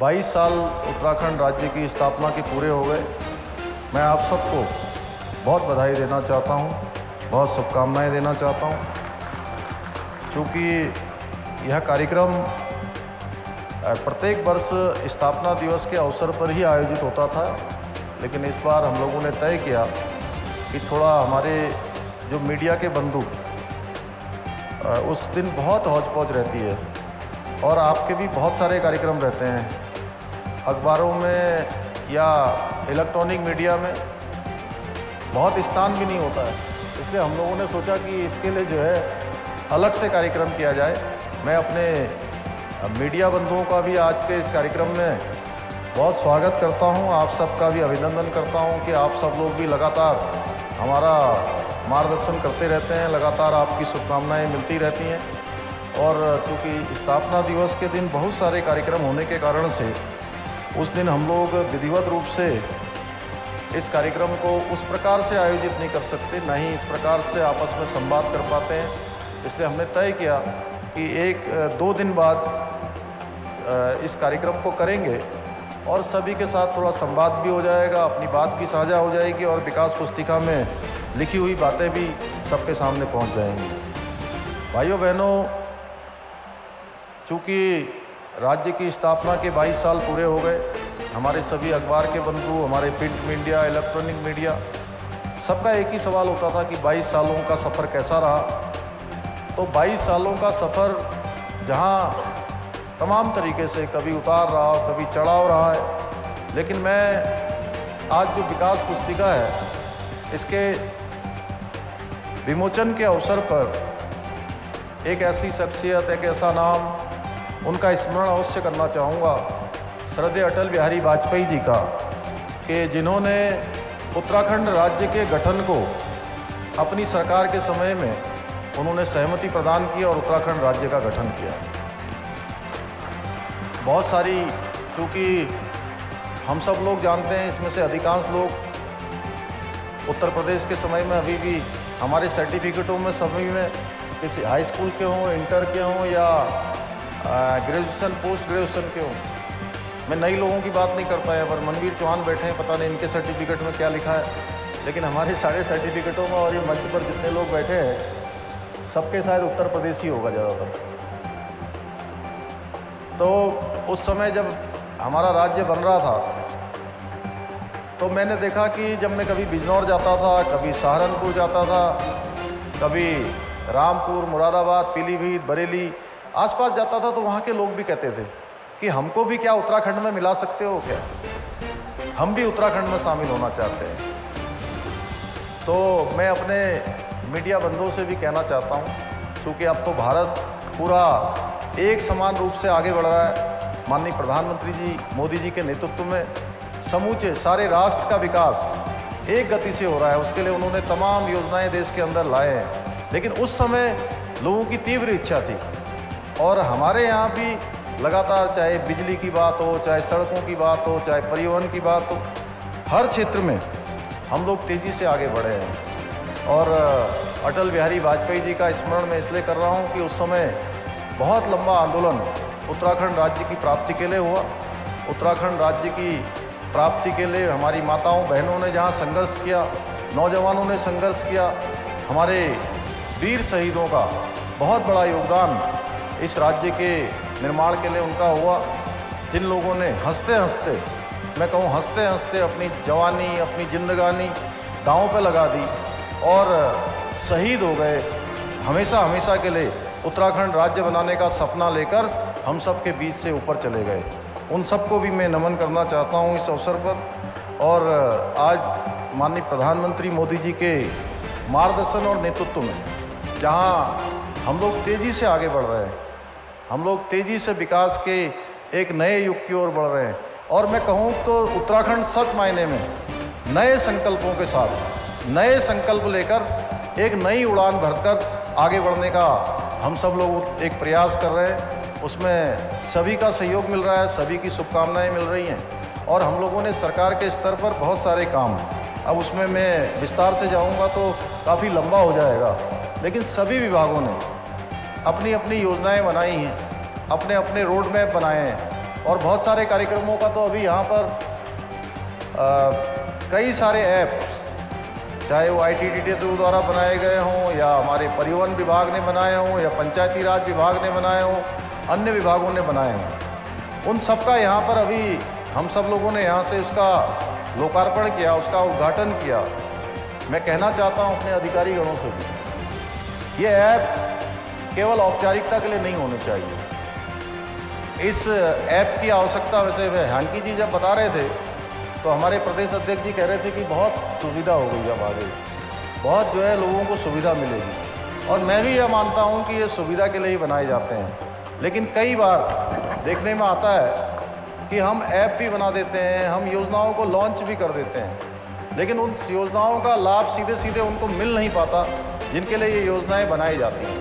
22 साल उत्तराखंड राज्य की स्थापना के पूरे हो गए। मैं आप सबको बहुत बधाई देना चाहता हूं, बहुत शुभकामनाएं देना चाहता हूं। क्योंकि यह कार्यक्रम प्रत्येक वर्ष स्थापना दिवस के अवसर पर ही आयोजित होता था, लेकिन इस बार हम लोगों ने तय किया कि थोड़ा हमारे जो मीडिया के बंधु उस दिन बहुत हौच-पौच रहती है और आपके भी बहुत सारे कार्यक्रम रहते हैं अखबारों में या इलेक्ट्रॉनिक मीडिया में, बहुत स्थान भी नहीं होता है। इसलिए हम लोगों ने सोचा कि इसके लिए जो है अलग से कार्यक्रम किया जाए। मैं अपने मीडिया बंधुओं का भी आज के इस कार्यक्रम में बहुत स्वागत करता हूं, आप सबका भी अभिनंदन करता हूं कि आप सब लोग भी लगातार हमारा मार्गदर्शन करते रहते हैं, लगातार आपकी शुभकामनाएं मिलती रहती हैं। और चूँकि स्थापना दिवस के दिन बहुत सारे कार्यक्रम होने के कारण से उस दिन हम लोग विधिवत रूप से इस कार्यक्रम को उस प्रकार से आयोजित नहीं कर सकते, ना ही इस प्रकार से आपस में संवाद कर पाते हैं। इसलिए हमने तय किया कि 1-2 दिन बाद इस कार्यक्रम को करेंगे और सभी के साथ थोड़ा संवाद भी हो जाएगा, अपनी बात भी साझा हो जाएगी और विकास पुस्तिका में लिखी हुई बातें भी सबके सामने पहुंच जाएंगी। भाइयों बहनों, चूँकि राज्य की स्थापना के 22 साल पूरे हो गए, हमारे सभी अखबार के बंधु, हमारे प्रिंट मीडिया, इलेक्ट्रॉनिक मीडिया, सबका एक ही सवाल होता था कि 22 सालों का सफ़र कैसा रहा। तो 22 सालों का सफ़र जहां तमाम तरीके से कभी उतार रहा, कभी चढ़ाव रहा है, लेकिन मैं आज जो विकास पुस्तिका है इसके विमोचन के अवसर पर एक ऐसी शख्सियत, एक ऐसा नाम, उनका स्मरण अवश्य करना चाहूँगा, श्रद्धेय अटल बिहारी वाजपेयी जी का, कि जिन्होंने उत्तराखंड राज्य के गठन को अपनी सरकार के समय में उन्होंने सहमति प्रदान की और उत्तराखंड राज्य का गठन किया। बहुत सारी, चूँकि हम सब लोग जानते हैं, इसमें से अधिकांश लोग उत्तर प्रदेश के समय में अभी भी हमारे सर्टिफिकेटों में सभी में किसी हाई स्कूल के हों, इंटर के हों या ग्रेजुएशन, पोस्ट ग्रेजुएशन के हों। मैं नई लोगों की बात नहीं कर पाया, पर मनवीर चौहान बैठे हैं, पता नहीं इनके सर्टिफिकेट में क्या लिखा है, लेकिन हमारे सारे सर्टिफिकेटों में और ये मंच पर जितने लोग बैठे हैं सबके शायद उत्तर प्रदेश ही होगा ज़्यादातर। तो उस समय जब हमारा राज्य बन रहा था तो मैंने देखा कि जब मैं कभी बिजनौर जाता था, कभी सहारनपुर जाता था, कभी रामपुर, मुरादाबाद, पीलीभीत, बरेली आसपास जाता था, तो वहाँ के लोग भी कहते थे कि हमको भी क्या उत्तराखंड में मिला सकते हो क्या, हम भी उत्तराखंड में शामिल होना चाहते हैं। तो मैं अपने मीडिया बंधुओं से भी कहना चाहता हूँ, क्योंकि अब तो भारत पूरा एक समान रूप से आगे बढ़ रहा है। माननीय प्रधानमंत्री जी मोदी जी के नेतृत्व में समूचे सारे राष्ट्र का विकास एक गति से हो रहा है। उसके लिए उन्होंने तमाम योजनाएं देश के अंदर लाए हैं, लेकिन उस समय लोगों की तीव्र इच्छा थी और हमारे यहाँ भी लगातार, चाहे बिजली की बात हो, चाहे सड़कों की बात हो, चाहे परिवहन की बात हो, हर क्षेत्र में हम लोग तेज़ी से आगे बढ़े हैं। और अटल बिहारी वाजपेयी जी का स्मरण मैं इसलिए कर रहा हूँ कि उस समय बहुत लंबा आंदोलन उत्तराखंड राज्य की प्राप्ति के लिए हुआ। उत्तराखंड राज्य की प्राप्ति के लिए हमारी माताओं बहनों ने जहाँ संघर्ष किया, नौजवानों ने संघर्ष किया, हमारे वीर शहीदों का बहुत बड़ा योगदान इस राज्य के निर्माण के लिए उनका हुआ। जिन लोगों ने हंसते हंसते, मैं कहूँ हंसते हंसते अपनी जवानी, अपनी जिंदगानी दांव पे लगा दी और शहीद हो गए, हमेशा हमेशा के लिए उत्तराखंड राज्य बनाने का सपना लेकर हम सब के बीच से ऊपर चले गए। उन सबको भी मैं नमन करना चाहता हूँ इस अवसर पर। और आज माननीय प्रधानमंत्री मोदी जी के मार्गदर्शन और नेतृत्व में जहाँ हम लोग तेज़ी से आगे बढ़ रहे हैं, हम लोग तेज़ी से विकास के एक नए युग की ओर बढ़ रहे हैं। और मैं कहूँ तो उत्तराखंड सच मायने में नए संकल्पों के साथ, नए संकल्प लेकर एक नई उड़ान भरकर आगे बढ़ने का हम सब लोग एक प्रयास कर रहे हैं। उसमें सभी का सहयोग मिल रहा है, सभी की शुभकामनाएं मिल रही हैं और हम लोगों ने सरकार के स्तर पर बहुत सारे काम, अब उसमें मैं विस्तार से जाऊंगा तो काफ़ी लंबा हो जाएगा, लेकिन सभी विभागों ने अपनी अपनी योजनाएं बनाई हैं, अपने अपने रोड मैप बनाए हैं और बहुत सारे कार्यक्रमों का तो अभी यहाँ पर कई सारे ऐप, चाहे वो ITDT द्वारा बनाए गए हों या हमारे परिवहन विभाग ने बनाए हों या पंचायती राज विभाग ने बनाए हों, अन्य विभागों ने बनाए हों, उन सब का यहाँ पर अभी हम सब लोगों ने यहाँ से उसका लोकार्पण किया, उसका उद्घाटन किया। मैं कहना चाहता हूँ अपने अधिकारीगणों से भी, ये ऐप केवल औपचारिकता के लिए नहीं होने चाहिए। इस ऐप की आवश्यकता, वैसे हांकी जी जब बता रहे थे तो हमारे प्रदेश अध्यक्ष जी कह रहे थे कि बहुत सुविधा हो गई, जब आगे बहुत जो है लोगों को सुविधा मिलेगी, और मैं भी यह मानता हूं कि ये सुविधा के लिए ही बनाए जाते हैं। लेकिन कई बार देखने में आता है कि हम ऐप भी बना देते हैं, हम योजनाओं को लॉन्च भी कर देते हैं, लेकिन उन योजनाओं का लाभ सीधे सीधे उनको मिल नहीं पाता जिनके लिए ये योजनाएं बनाई जाती हैं।